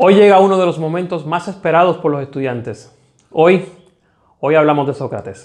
Hoy llega uno de los momentos más esperados por los estudiantes. Hoy hablamos de Sócrates.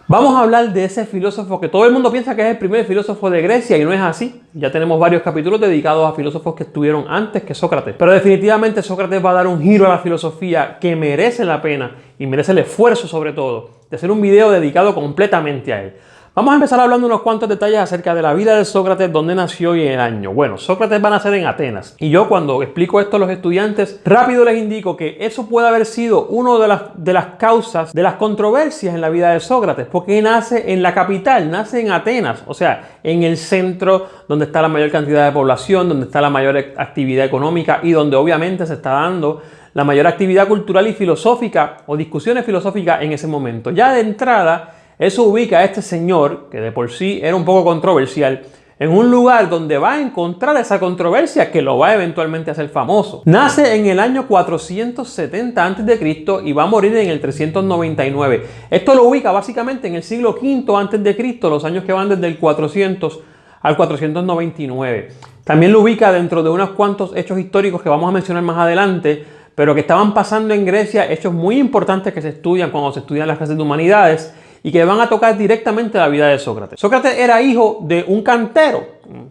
Vamos a hablar de ese filósofo que todo el mundo piensa que es el primer filósofo de Grecia y no es así. Ya tenemos varios capítulos dedicados a filósofos que estuvieron antes que Sócrates. Pero definitivamente Sócrates va a dar un giro a la filosofía que merece la pena y merece el esfuerzo sobre todo de hacer un video dedicado completamente a él. Vamos a empezar hablando unos cuantos detalles acerca de la vida de Sócrates, dónde nació y el año. Bueno, Sócrates va a nacer en Atenas. Y yo cuando explico esto a los estudiantes, rápido les indico que eso puede haber sido una de las causas de las controversias en la vida de Sócrates, porque nace en la capital, nace en Atenas, o sea, en el centro donde está la mayor cantidad de población, donde está la mayor actividad económica y donde obviamente se está dando la mayor actividad cultural y filosófica o discusiones filosóficas en ese momento. Ya de entrada, eso ubica a este señor, que de por sí era un poco controversial, en un lugar donde va a encontrar esa controversia que lo va eventualmente a hacer famoso. Nace en el año 470 a.C. y va a morir en el 399. Esto lo ubica básicamente en el siglo V a.C., los años que van desde el 400 al 499. También lo ubica dentro de unos cuantos hechos históricos que vamos a mencionar más adelante, pero que estaban pasando en Grecia, hechos muy importantes que se estudian cuando se estudian las clases de humanidades, y que van a tocar directamente la vida de Sócrates. Sócrates era hijo de un cantero.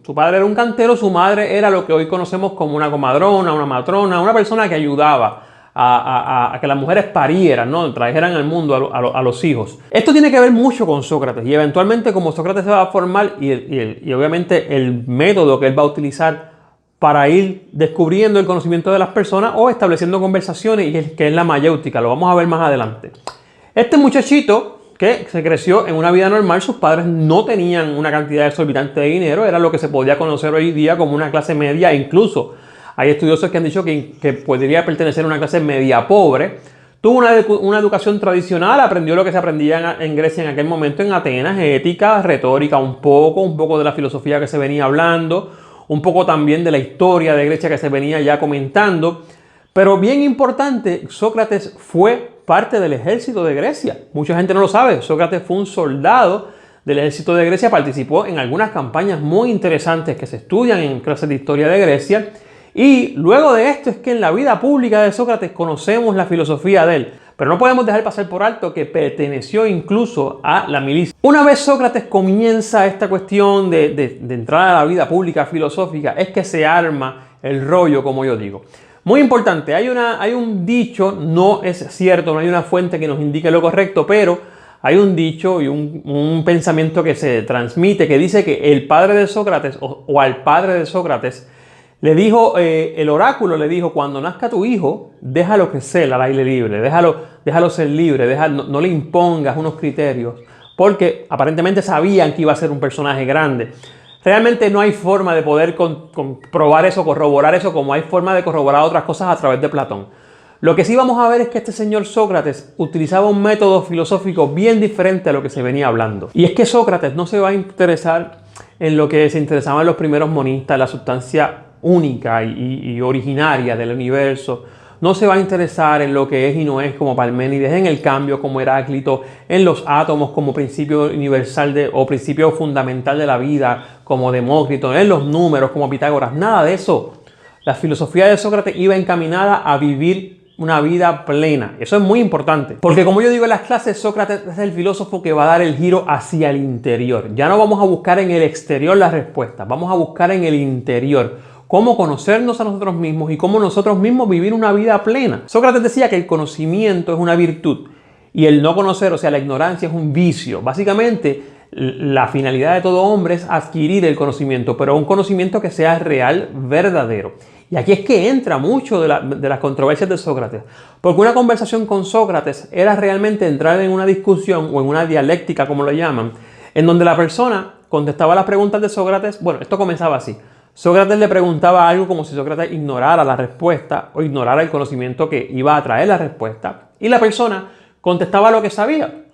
Su padre era un cantero, su madre era lo que hoy conocemos como una comadrona, una matrona, una persona que ayudaba a que las mujeres parieran, ¿no? Trajeran al mundo a los hijos. Esto tiene que ver mucho con Sócrates y eventualmente como Sócrates se va a formar y obviamente el método que él va a utilizar para ir descubriendo el conocimiento de las personas o estableciendo conversaciones, que es la mayéutica. Lo vamos a ver más adelante. Este muchachito que se creció en una vida normal, sus padres no tenían una cantidad exorbitante de dinero, era lo que se podía conocer hoy día como una clase media, e incluso hay estudiosos que han dicho que podría pertenecer a una clase media pobre. Tuvo una educación tradicional, aprendió lo que se aprendía en Grecia en aquel momento, en Atenas, ética, retórica, un poco de la filosofía que se venía hablando, un poco también de la historia de Grecia que se venía ya comentando. Pero bien importante, Sócrates fue parte del ejército de Grecia. Mucha gente no lo sabe. Sócrates fue un soldado del ejército de Grecia, participó en algunas campañas muy interesantes que se estudian en clases de historia de Grecia. Y luego de esto es que en la vida pública de Sócrates conocemos la filosofía de él. Pero no podemos dejar pasar por alto que perteneció incluso a la milicia. Una vez Sócrates comienza esta cuestión de entrar a la vida pública filosófica, es que se arma el rollo, como yo digo. Muy importante, hay un dicho, no es cierto, no hay una fuente que nos indique lo correcto, pero hay un dicho y un pensamiento que se transmite que dice que el padre de Sócrates o al padre de Sócrates le dijo, el oráculo le dijo, cuando nazca tu hijo, déjalo crecer al aire libre, déjalo ser libre, no le impongas unos criterios, porque aparentemente sabían que iba a ser un personaje grande. Realmente no hay forma de poder comprobar eso, corroborar eso, como hay forma de corroborar otras cosas a través de Platón. Lo que sí vamos a ver es que este señor Sócrates utilizaba un método filosófico bien diferente a lo que se venía hablando. Y es que Sócrates no se va a interesar en lo que se interesaban los primeros monistas, la sustancia única y originaria del universo. No se va a interesar en lo que es y no es como Parménides, en el cambio como Heráclito, en los átomos como principio universal o principio fundamental de la vida como Demócrito, en los números como Pitágoras, nada de eso. La filosofía de Sócrates iba encaminada a vivir una vida plena. Eso es muy importante, porque como yo digo en las clases, Sócrates es el filósofo que va a dar el giro hacia el interior. Ya no vamos a buscar en el exterior las respuestas, vamos a buscar en el interior. Cómo conocernos a nosotros mismos y cómo nosotros mismos vivir una vida plena. Sócrates decía que el conocimiento es una virtud y el no conocer, o sea, la ignorancia es un vicio. Básicamente, la finalidad de todo hombre es adquirir el conocimiento, pero un conocimiento que sea real, verdadero. Y aquí es que entra mucho de las controversias de Sócrates, porque una conversación con Sócrates era realmente entrar en una discusión o en una dialéctica, como lo llaman, en donde la persona contestaba las preguntas de Sócrates. Bueno, esto comenzaba así. Sócrates le preguntaba algo como si Sócrates ignorara la respuesta o ignorara el conocimiento que iba a traer la respuesta. Y la persona contestaba lo que sabía.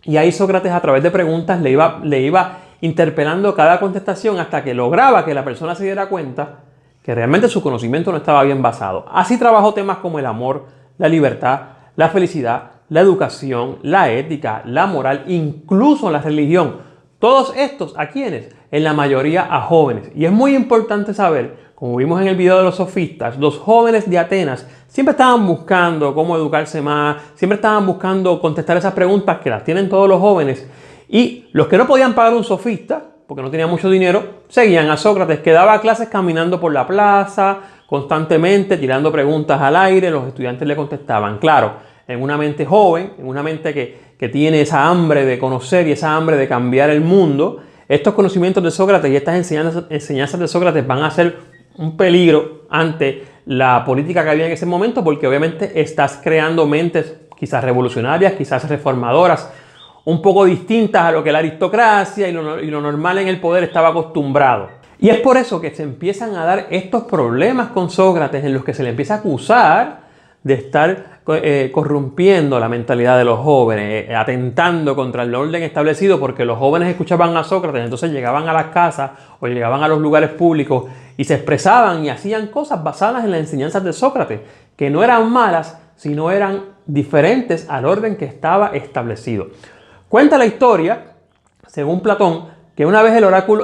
Y ahí Sócrates a través de preguntas le iba interpelando cada contestación hasta que lograba que la persona se diera cuenta que realmente su conocimiento no estaba bien basado. Así trabajó temas como el amor, la libertad, la felicidad, la educación, la ética, la moral, incluso la religión. Todos estos, ¿a quiénes? En la mayoría a jóvenes. Y es muy importante saber, como vimos en el video de los sofistas, los jóvenes de Atenas siempre estaban buscando cómo educarse más, siempre estaban buscando contestar esas preguntas que las tienen todos los jóvenes. Y los que no podían pagar un sofista, porque no tenían mucho dinero, seguían a Sócrates, que daba clases caminando por la plaza, constantemente tirando preguntas al aire, los estudiantes le contestaban. Claro, en una mente joven, en una mente que tiene esa hambre de conocer y esa hambre de cambiar el mundo, estos conocimientos de Sócrates y estas enseñanzas de Sócrates van a ser un peligro ante la política que había en ese momento, porque obviamente estás creando mentes quizás revolucionarias, quizás reformadoras, un poco distintas a lo que la aristocracia y lo normal en el poder estaba acostumbrado. Y es por eso que se empiezan a dar estos problemas con Sócrates, en los que se le empieza a acusar de estar corrompiendo la mentalidad de los jóvenes, atentando contra el orden establecido, porque los jóvenes escuchaban a Sócrates, entonces llegaban a las casas o llegaban a los lugares públicos y se expresaban y hacían cosas basadas en las enseñanzas de Sócrates, que no eran malas, sino eran diferentes al orden que estaba establecido. Cuenta la historia, según Platón, que una vez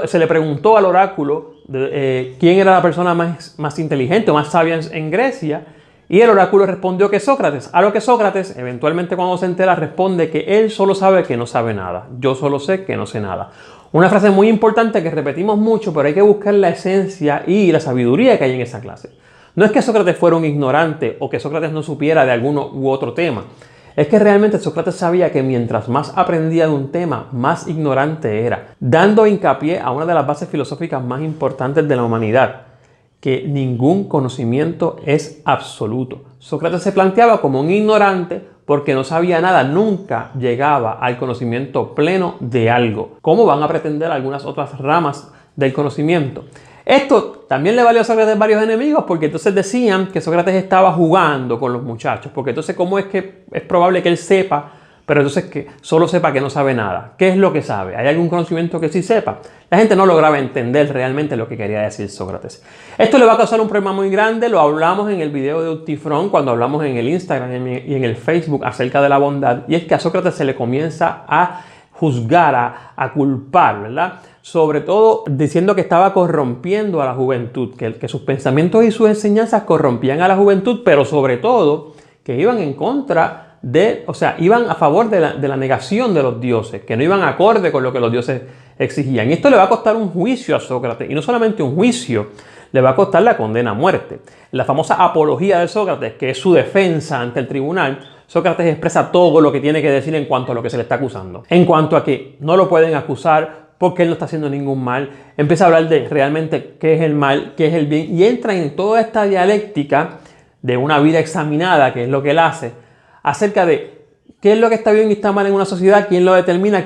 se le preguntó al oráculo quién era la persona más inteligente o más sabia en Grecia, y el oráculo respondió que Sócrates. A lo que Sócrates, eventualmente cuando se entera, responde que él solo sabe que no sabe nada. Yo solo sé que no sé nada. Una frase muy importante que repetimos mucho, pero hay que buscar la esencia y la sabiduría que hay en esa clase. No es que Sócrates fuera un ignorante o que Sócrates no supiera de alguno u otro tema. Es que realmente Sócrates sabía que mientras más aprendía de un tema, más ignorante era, dando hincapié a una de las bases filosóficas más importantes de la humanidad, que ningún conocimiento es absoluto. Sócrates se planteaba como un ignorante porque no sabía nada, nunca llegaba al conocimiento pleno de algo, como van a pretender algunas otras ramas del conocimiento. Esto también le valió a Sócrates varios enemigos, porque entonces decían que Sócrates estaba jugando con los muchachos, porque entonces ¿cómo es que es probable que él sepa, pero entonces que solo sepa que no sabe nada? ¿Qué es lo que sabe? ¿Hay algún conocimiento que sí sepa? La gente no lograba entender realmente lo que quería decir Sócrates. Esto le va a causar un problema muy grande, lo hablamos en el video de Utifrón, cuando hablamos en el Instagram y en el Facebook acerca de la bondad, y es que a Sócrates se le comienza a juzgar, a culpar, ¿verdad? Sobre todo diciendo que estaba corrompiendo a la juventud, que sus pensamientos y sus enseñanzas corrompían a la juventud, pero sobre todo que iban en contra iban a favor de la negación de los dioses, que no iban acorde con lo que los dioses exigían. Y esto le va a costar un juicio a Sócrates, y no solamente un juicio, le va a costar la condena a muerte. La famosa apología de Sócrates, que es su defensa ante el tribunal, Sócrates expresa todo lo que tiene que decir en cuanto a lo que se le está acusando. En cuanto a que no lo pueden acusar porque él no está haciendo ningún mal, empieza a hablar de realmente qué es el mal, qué es el bien, y entra en toda esta dialéctica de una vida examinada, que es lo que él hace, acerca de qué es lo que está bien y está mal en una sociedad, quién lo determina,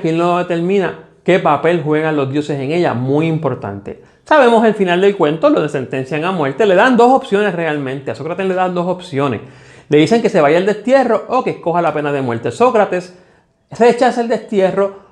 qué papel juegan los dioses en ella, muy importante. Sabemos el final del cuento, lo sentencian a muerte, le dan dos opciones realmente, a Sócrates le dan dos opciones. Le dicen que se vaya al destierro o que escoja la pena de muerte. Sócrates rechaza el destierro.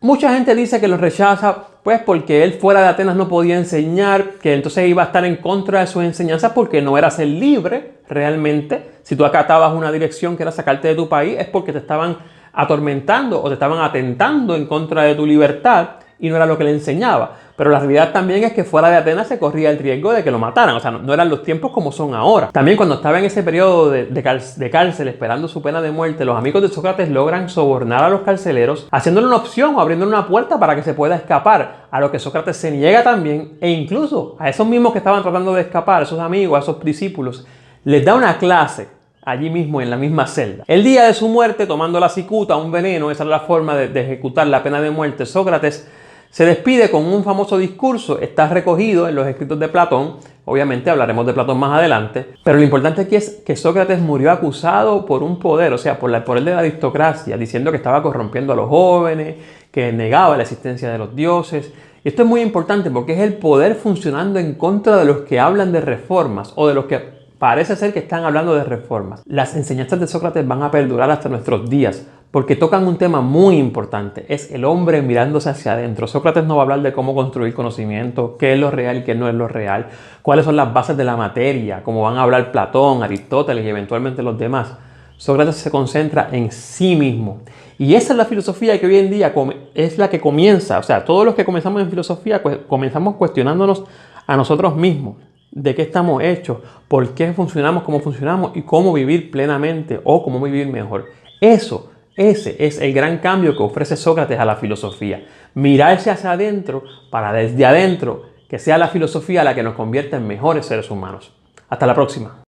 Mucha gente dice que lo rechaza pues porque él fuera de Atenas no podía enseñar, que entonces iba a estar en contra de sus enseñanzas porque no era ser libre realmente. Si tú acatabas una dirección que era sacarte de tu país es porque te estaban atormentando o te estaban atentando en contra de tu libertad y no era lo que le enseñaba. Pero la realidad también es que fuera de Atenas se corría el riesgo de que lo mataran. O sea, no eran los tiempos como son ahora. También cuando estaba en ese periodo de cárcel esperando su pena de muerte, los amigos de Sócrates logran sobornar a los carceleros haciéndole una opción o abriéndole una puerta para que se pueda escapar. A lo que Sócrates se niega también, e incluso a esos mismos que estaban tratando de escapar, a esos amigos, a esos discípulos, les da una clase allí mismo en la misma celda. El día de su muerte, tomando la cicuta, un veneno, esa es la forma de ejecutar la pena de muerte, Sócrates se despide con un famoso discurso, está recogido en los escritos de Platón, obviamente hablaremos de Platón más adelante, pero lo importante aquí es que Sócrates murió acusado por un poder, o sea, por el poder de la aristocracia, diciendo que estaba corrompiendo a los jóvenes, que negaba la existencia de los dioses. Y esto es muy importante porque es el poder funcionando en contra de los que hablan de reformas o de los que parece ser que están hablando de reformas. Las enseñanzas de Sócrates van a perdurar hasta nuestros días porque tocan un tema muy importante. Es el hombre mirándose hacia adentro. Sócrates no va a hablar de cómo construir conocimiento, qué es lo real y qué no es lo real, cuáles son las bases de la materia, como van a hablar Platón, Aristóteles y eventualmente los demás. Sócrates se concentra en sí mismo Y esa es la filosofía que hoy en día es la que comienza, o sea, todos los que comenzamos en filosofía, pues comenzamos cuestionándonos a nosotros mismos, de qué estamos hechos, por qué funcionamos como funcionamos y cómo vivir plenamente o cómo vivir mejor. Ese es el gran cambio que ofrece Sócrates a la filosofía. Mirarse hacia adentro para desde adentro que sea la filosofía la que nos convierta en mejores seres humanos. Hasta la próxima.